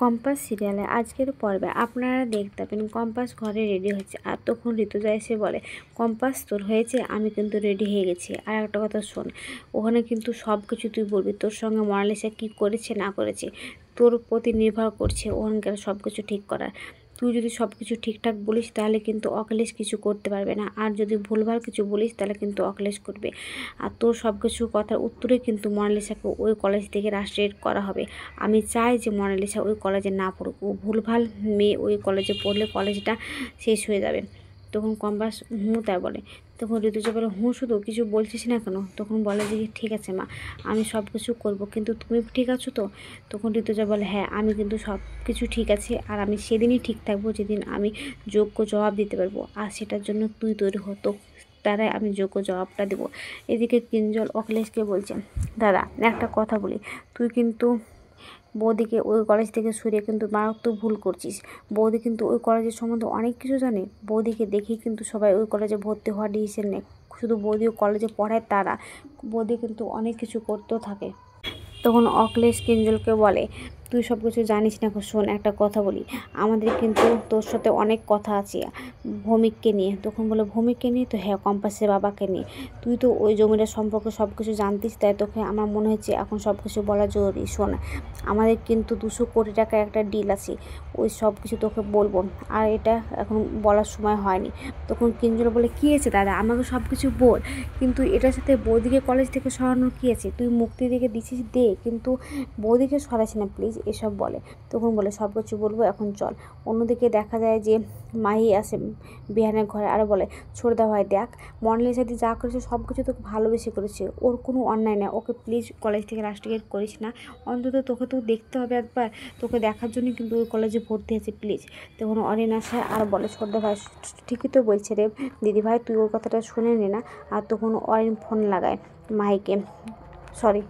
Compass সিরিয়ালে আজকের পর্বে আপনারা দেখতে পাবেন কম্পাস ঘরে রেডি হচ্ছে, আর তখন ঋতুজা এসে বলে, কম্পাস তোর হয়েছে, আমি কিন্তু রেডি হয়ে গেছি। আর একটা কথা শোন, ওখানে কিন্তু সব কিছু তুই বলবি, তোর সঙ্গে মোনালিসা কী করেছে না করেছে তোর প্রতি নির্ভর করছে ওখানকার সব কিছু ঠিক করার। তুই যদি সব কিছু ঠিকঠাক বলিস তাহলে কিন্তু অখিলেশ কিছু করতে পারবে না, আর যদি ভুলভাল কিছু বলিস তাহলে কিন্তু অখিলেশ করবে। আর তোর সব কিছু কথার উত্তরে কিন্তু মোনালিসাকে ওই কলেজ থেকে রাস্ট্রেট করা হবে। আমি চাই যে মোনালিসা ওই কলেজে না পড়ুক, ও ভুলভাল মেয়ে ওই কলেজে পড়লে কলেজটা শেষ হয়ে যাবে। তখন কম্পাস তাই বলে। তখন ঋতুজা বলে, শুধু কিছু বলছিস না কেন? তখন বলে যে ঠিক আছে মা, আমি সব কিছু করবো, কিন্তু তুমি ঠিক আছো তো? তখন ঋতুজা বলে, হ্যাঁ আমি কিন্তু সব কিছু ঠিক আছে, আর আমি সেদিনই ঠিক থাকবো যেদিন আমি যোগ্য জবাব দিতে পারবো, আর সেটার জন্য তুই তৈরি হতো, তারাই আমি যোগ্য জবাবটা দেবো। এদিকে কিঞ্জল অখিলেশকে বলছে, দাদা একটা কথা বলি, তুই কিন্তু বৌদিকে ওই কলেজ থেকে সরিয়ে কিন্তু মারাত্মক ভুল করছিস। বৌদি কিন্তু ওই কলেজের সম্বন্ধে অনেক কিছু জানে, বৌদিকে দেখেই কিন্তু সবাই ওই কলেজে ভর্তি হওয়ার ডিসিশন নেয়। শুধু বৌদিও কলেজে পড়ায় তারা, বৌদি কিন্তু অনেক কিছু করতেও থাকে। তখন অখিলেশ কিঞ্জলকে বলে, তুই সব কিছু জানিস না, শোন একটা কথা বলি, আমাদের কিন্তু তোর সাথে অনেক কথা আছে ভৌমিককে নিয়ে। তখন বলে, ভৌমিককে নিয়ে? তো হ্যাঁ, কম্পাসের বাবাকে নিয়ে। তুই তো ওই জমিটার সম্পর্কে সব কিছু জানতিস, তাই তোকে আমার মনে হচ্ছে এখন সব কিছু বলা জরুরি। শোন, আমাদের কিন্তু 200 কোটি টাকার একটা ডিল আছে, ওই সব কিছু তোকে বলবো, আর এটা এখন বলার সময় হয়নি। তখন কিঞ্জল বলে, কী আছে দাদা, আমাকে সব কিছু বল, কিন্তু এটার সাথে বৌদিকে কলেজ থেকে সরানোর কী আছে? তুই মুক্তি দিকে দিছিস দে, কিন্তু বৌদিকে সরাস না প্লিজ, এসব বলে। তখন বলে, সব কিছু বলবো, এখন চল। অন্যদিকে দেখা যায় যে মাহি আসে বিহানের ঘরে, আর বলে, ছোটদা ভাই দেখ, মোনালিসার সাথে যা করেছে সব কিছু তোকে ভালোবেসে করেছে, ওর কোনো অন্যায় নেই, ওকে প্লিজ কলেজ থেকে রাস্টিকেট করিস না, অন্তত তোকে তো দেখতে হবে একবার, তোকে দেখার জন্য কিন্তু ওই কলেজে ভর্তি আছে, প্লিজ। তখন অরিন আসে আর বলে, ছোটদা ভাই ঠিকই তো বলছে রে দিদি ভাই, তুই ওর কথাটা শুনে নে না। আর তখন অরিন ফোন লাগায় মাহিকে, সরি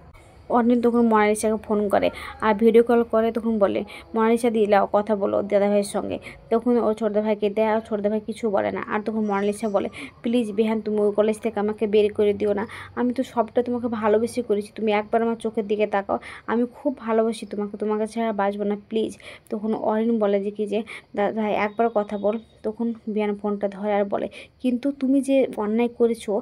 অরিন তখন মোনালিসাকে ফোন করে আর ভিডিও কল করে। তখন বলে, মোনালিসা দি লাও কথা বলো দাদাভাইয়ের সঙ্গে। তখন ও ছোটদা ভাইকে দেয়, আর ছোটদা ভাই কিছু বলে না। আর তখন মোনালিসা বলে, প্লিজ বিহান, তুমি ওই কলেজ থেকে আমাকে বের করে দিও না, আমি তো সবটা তোমাকে ভালোবেসে করেছি, তুমি একবার আমার চোখের দিকে তাকাও, আমি খুব ভালোবাসি তোমাকে, তোমাকে ছাড়া বাঁচবো না, প্লিজ। তখন অরিন বলে যে কি যে দাদা ভাই একবার কথা বল। তখন বিহান ফোনটা ধরে আর বলে, কিন্তু তুমি যে অন্যায় করেছো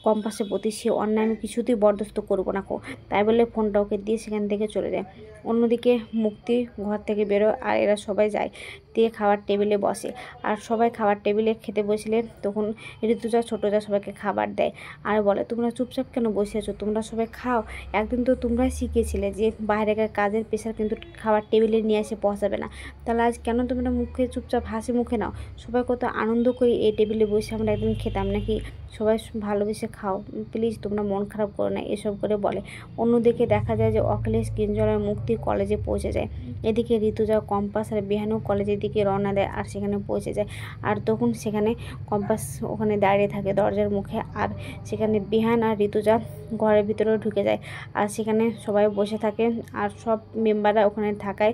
কম্পাসের প্রতি, সে অন্যায় আমি কিছুতেই বরদাস্ত করবো না। তাই বলে ফোনটা ওকে দিয়ে সেখান থেকে চলে যায়। অন্যদিকে মুক্তি ঘর থেকে বেরোয়, আর এরা সবাই যায় দিয়ে খাবার টেবিলে বসে। আর সবাই খাবার টেবিলে খেতে বসলে তখন ঋতুজা ছোটোজা সবাইকে খাবার দেয়, আর বলে, তোমরা চুপচাপ কেন বসে আছো, তোমরা সবাই খাও, একদিন তো তোমরাই শিখিয়েছিলে যে বাইরেকার কাজের প্রেশার কিন্তু খাবার টেবিলে নিয়ে এসে পৌঁছাবে না, তাহলে আজ কেন তোমরা মুখে চুপচাপ হাসি মুখে নাও? সবাই কত আনন্দ করি এই টেবিলে বসে আমরা একদিন খেতাম নাকি, সবাই ভালোবেসে খাও, প্লিজ তোমরা মন খারাপ করো না, এসব করে বলে। অন্যদিকে দেখা যায় যে অখিলেশ কিঞ্জলের মুক্তি কলেজে পৌঁছে যায়। এদিকে ঋতুজা কম্পাস আর বিহানও কলেজের দিকে রওনা দেয়, আর সেখানে পৌঁছে যায়। আর তখন সেখানে কম্পাস ওখানে দাঁড়িয়ে থাকে দরজার মুখে, আর সেখানে বিহান আর ঋতুজা ঘরের ভিতরেও ঢুকে যায়, আর সেখানে সবাই বসে থাকে, আর সব মেম্বাররা ওখানে থাকায়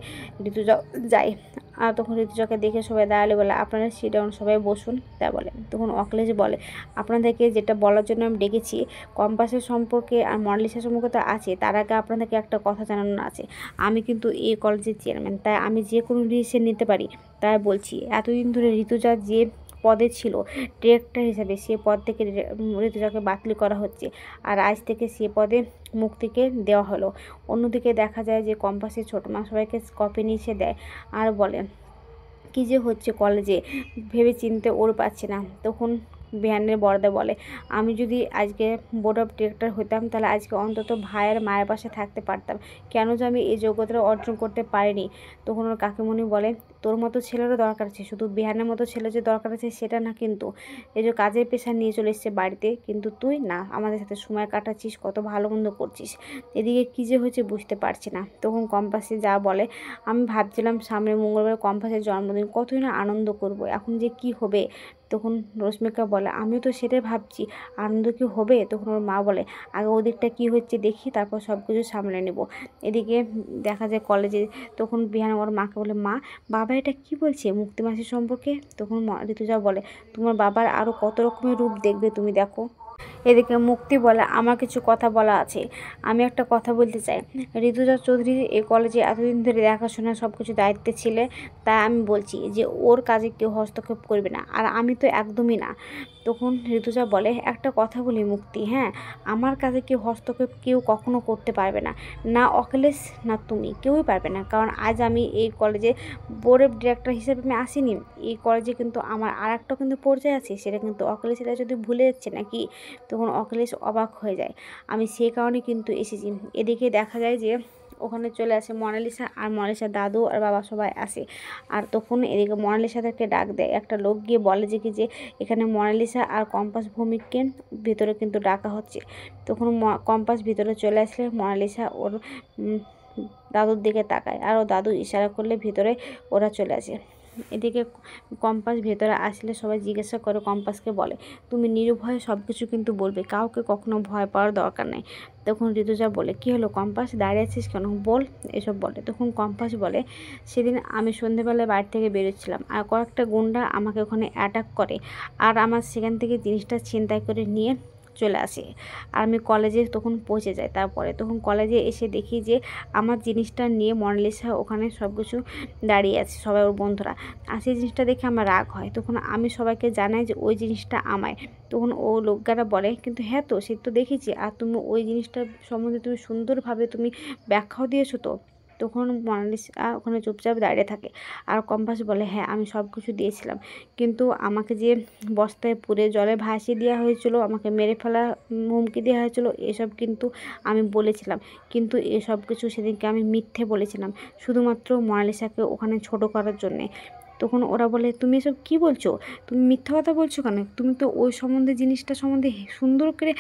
ঋতুজা যায়। আর তখন ঋতুজাকে দেখে সবাই দাঁড়ালে বলে, আপনারা সিট ডাউন, সবাই বসুন, তা বলে। তখন অখিলেশ বলে, আপনাদেরকে যেটা বলার জন্য আমি ডেকেছি, কম্পাসের সম্পর্কে আর মোনালিসার সম্পর্কে তো আছে, তার আগে আপনাদেরকে একটা কথা জানানো আছে, আমি কিন্তু এই কলেজের চেয়ারম্যান, তাই আমি যে কোনো ডিসিশন নিতে পারি। তাই বলছি, এতদিন ধরে ঋতুজা যে পদে ছিল ডিরেক্টর হিসেবে, সে পদ থেকে ঋতুজাকে বাতিল করা হচ্ছে, আর আজ থেকে সে পদে মুক্তিকে দেওয়া হলো। অন্যদিকে দেখা যায় যে কম্পাসের ছোটো মা সবাইকে কপি নিচে দেয়, আর বলে, কী যে হচ্ছে কলেজে ভেবে চিনতে ওর পাচ্ছে না। তখন বিহানের বড়দা বলে, আমি যদি আজকে বোর্ড অফ ডিরেক্টর হতাম তাহলে আজকে অন্তত ভাইয়ের মায়ের পাশে থাকতে পারতাম, কেন যে আমি এই যোগ্যতাটা অর্জন করতে পারিনি। তখন ওর কাকিমণি বলে, তোর মতো ছেলেরও দরকার আছে, শুধু বিহানের মতো ছেলে যে দরকার আছে সেটা না, কিন্তু এই যে কাজের পেশা নিয়ে চলে এসছে বাড়িতে, কিন্তু তুই না আমাদের সাথে সময় কাটাচ্ছিস, কত ভালো মন্দ করছিস, এদিকে কী যে হয়েছে বুঝতে পারছি না। তখন কম্পাসে যা বলে, আমি ভাবছিলাম সামনে মঙ্গলবার কম্পাসের জন্মদিন, কতই না আনন্দ করব, এখন যে কি হবে। তখন রশ্মিকা বলে, আমিও তো সেটাই ভাবছি, আনন্দ কি হবে। তখন ওর মা বলে, আগে ওদিকটা কি হচ্ছে দেখি, তারপর সব কিছু সামলে নেব। এদিকে দেখা যায় কলেজে, তখন বিহান ওর মাকে বলে, মা বাবা এটা কি বলছে মুক্তিমাসির সম্পর্কে। তখন ঋতুজা বলে, তোমার বাবার আরও কত রকমের রূপ দেখবে তুমি, দেখো। এদিকে মুক্তি বলে আমার কিছু কথা বলা আছে, আমি একটা কথা বলতে চাই। ঋতুজা চৌধুরী এই কলেজে এতদিন ধরে দেখাশোনা সব কিছু দায়িত্বে ছিলে, তাই আমি বলছি যে ওর কাজে কেউ হস্তক্ষেপ করবে না, আর আমি তো একদমই না। তখন ঋতুজা বলে একটা কথা বলি মুক্তি, হ্যাঁ আমার কাজে কেউ হস্তক্ষেপ কেউ কখনো করতে পারবে না, না অখিলেশ না তুমি, কেউই পারবে না। কারণ আজ আমি এই কলেজে বোর্ড ডিরেক্টর হিসেবে আমি আসিনি, এই কলেজে কিন্তু আমার আর একটা কিন্তু পর্যায়ে আছে, সেটা কিন্তু অখিলেশ এটা যদি ভুলে যাচ্ছে নাকি। তখন অখিলেশ অবাক হয়ে যায়, আমি সেই কারণে কিন্তু এসেছি। এদিকে দেখা যায় যে ওখানে চলে আসে মনালিসা, আর মনালিসার দাদু আর বাবা সবাই আসে। আর তখন এদিকে মনালিসাদেরকে ডাক দেয় একটা লোক, গিয়ে বলে যে কি যে এখানে মনালিসা আর কম্পাস ভৌমিককে ভিতরে কিন্তু ডাকা হচ্ছে। তখন কম্পাস ভিতরে চলে আসলে মনালিসা ওর দাদুর দিকে তাকায়, আর ও দাদু ইশারা করলে ভিতরে ওরা চলে আসে। এদিকে কম্পাস ভেতরে আসলে সবাই জিজ্ঞাসা করে, কম্পাসকে বলে তুমি নির্ভয়ে সব কিছু কিন্তু বলবে, কাউকে কখনো ভয় পাওয়ার দরকার নেই। তখন ঋতুজা বলে কি হলো কম্পাস, দাঁড়িয়ে আছিস কেন, বল, এসব বলে। তখন কম্পাস বলে সেদিন আমি সন্ধেবেলায় বাড়ি থেকে বেরোচ্ছিলাম, আর কয়েকটা গুন্ডা আমাকে ওখানে অ্যাটাক করে, আর আমার সেখান থেকে জিনিসটা ছিনতাই করে নিয়ে চলে আসে। আর আমি কলেজে তখন পৌঁছে যাই। তারপরে তখন কলেজে এসে দেখি যে আমার জিনিসটা নিয়ে মনালিসা ওখানে সব কিছু দাঁড়িয়ে আছে, সবাই ওর বন্ধুরা। আর সেই জিনিসটা দেখে আমার রাগ হয়, তখন আমি সবাইকে জানাই যে ওই জিনিসটা আমায়। তখন ও লোকগারা বলে কিন্তু হ্যাঁ তো সে তো দেখেছি, আর তুমি ওই জিনিসটার সম্বন্ধে তুমি সুন্দরভাবে তুমি ব্যাখ্যাও দিয়েছো তো। তখন মনালিসা ওখানে চুপচাপ দাঁড়িয়ে থাকে, আর কম্পাস বলে হ্যাঁ আমি সব কিছু দিয়েছিলাম, কিন্তু আমাকে যে বস্তায় পুরে জলে ভাসিয়ে দেওয়া হয়েছিল, আমাকে মেরে ফেলা হুমকি দেওয়া হয়েছিল, এসব কিন্তু আমি বলেছিলাম, কিন্তু এসব কিছু সেদিনকে আমি মিথ্যে বলেছিলাম শুধুমাত্র মনালিসাকে ওখানে ছোট করার জন্যে। তখন ওরা বলে তুমি এসব কী বলছো, তুমি মিথ্যা কথা বলছো কেন, তুমি তো ওই সম্বন্ধে জিনিসটা সম্বন্ধে সুন্দর করে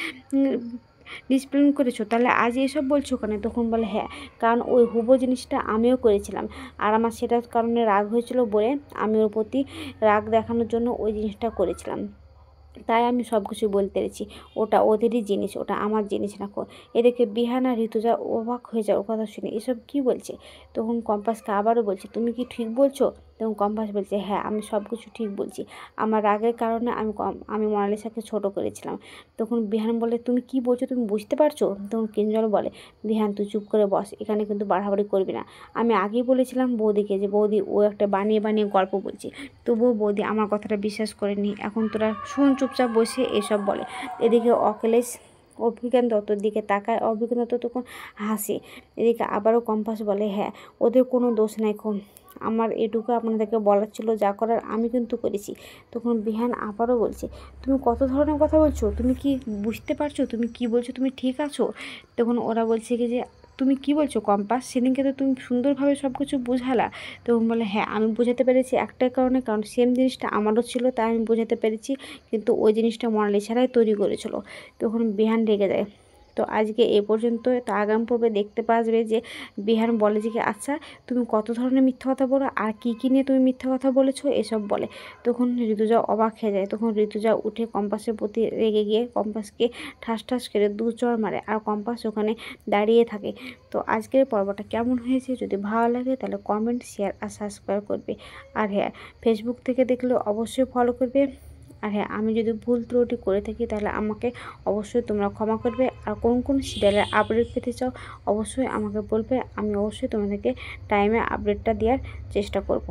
ডিসপ্লেন করেছো, তাহলে আজ এসব বলছো কেন। তখন বলে হ্যাঁ কারণ ওই হুবো জিনিসটা আমিও করেছিলাম, আর আমার সেটার কারণে রাগ হয়েছিল বলে আমি ওর প্রতি রাগ দেখানোর জন্য ওই জিনিসটা করেছিলাম, তাই আমি সব কিছু বলতে পেরেছি, ওটা ওদেরই জিনিস, ওটা আমার জিনিস না। এদিকে বিহান আর ঋতুজা অবাক হয়ে যায় ওর কথা শুনে, এসব কি বলছে। তখন কম্পাসকে আবারও বলছে তুমি কি ঠিক বলছো। তখন কম্পাস বলছে হ্যাঁ আমি সব কিছু ঠিক বলছি, আমার রাগের কারণে আমি মনালিসাকে ছোট করেছিলাম। তখন বিহান বলে তুমি কি বলছো, তুমি বুঝতে পারছো। তখন কিঞ্জল বলে বিহান তুই চুপ করে বস, এখানে কিন্তু বাড়াবাড়ি করবি না। আমি আগেই বলেছিলাম বৌদিকে যে বৌদি ও একটা বানিয়ে বানিয়ে গল্প বলছে, তবুও বৌদি আমার কথাটা বিশ্বাস করেনি, এখন তোরা শুন চুপচাপ বসে এসব বলে। এদিকে অখিলেশ অভিজ্ঞান দত্তর দিকে তাকায়, অভিজ্ঞান দত্ত তখন হাসে। এদিকে আবারও কম্পাস বলে হ্যাঁ ওদের কোনো দোষ নাই, আমার এটুকু আপনাদেরকে বলার ছিল, যা করার আমি কিন্তু করেছি। তখন বিহান আবারও বলছে তুমি কত ধরনের কথা বলছো, তুমি কি বুঝতে পারছো তুমি কি বলছো, তুমি ঠিক আছো। তখন ওরা বলছে কি যে তুমি কি বলছো কম্পাস, সেদিনকে তো তুমি সুন্দরভাবে সব কিছু বোঝালা। তখন বলে হ্যাঁ আমি বোঝাতে পেরেছি একটাই কারণে, কারণ সেম জিনিসটা আমারও ছিল তাই আমি বোঝাতে পেরেছি, কিন্তু ওই জিনিসটা মনালিসারাই তৈরি করেছিল। তখন বিহান রেগে যায়। তো আজকে এ পর্যন্ত, তো আগামী পর্বে দেখতে পাওয়া যাবে যে বিহান বলে যে আচ্ছা তুমি কত ধরনের মিথ্যা কথা বলো, আর কী কী নিয়ে তুমি মিথ্যা কথা বলেছো, এসব বলে। তখন ঋতুজা অবাক হয়ে যায়, তখন ঋতুজা উঠে কম্পাসের প্রতি রেগে গিয়ে কম্পাসকে ঠাস ঠাস করে 2 চড় মারে, আর কম্পাস ওখানে দাঁড়িয়ে থাকে। তো আজকের পর্বটা কেমন হয়েছে, যদি ভালো লাগে তাহলে কমেন্ট, শেয়ার আর সাবস্ক্রাইব করবে। আর হ্যাঁ ফেসবুক থেকে দেখলে অবশ্যই ফলো করবে। আর হ্যাঁ আমি যদি ভুল ত্রুটি করে থাকি তাহলে আমাকে অবশ্যই তোমরা ক্ষমা করবে। আর কোন কোন সিরিয়ালের আপডেট পেতে চাও অবশ্যই আমাকে বলবে, আমি অবশ্যই তোমাদেরকে টাইমে আপডেটটা দেওয়ার চেষ্টা করব।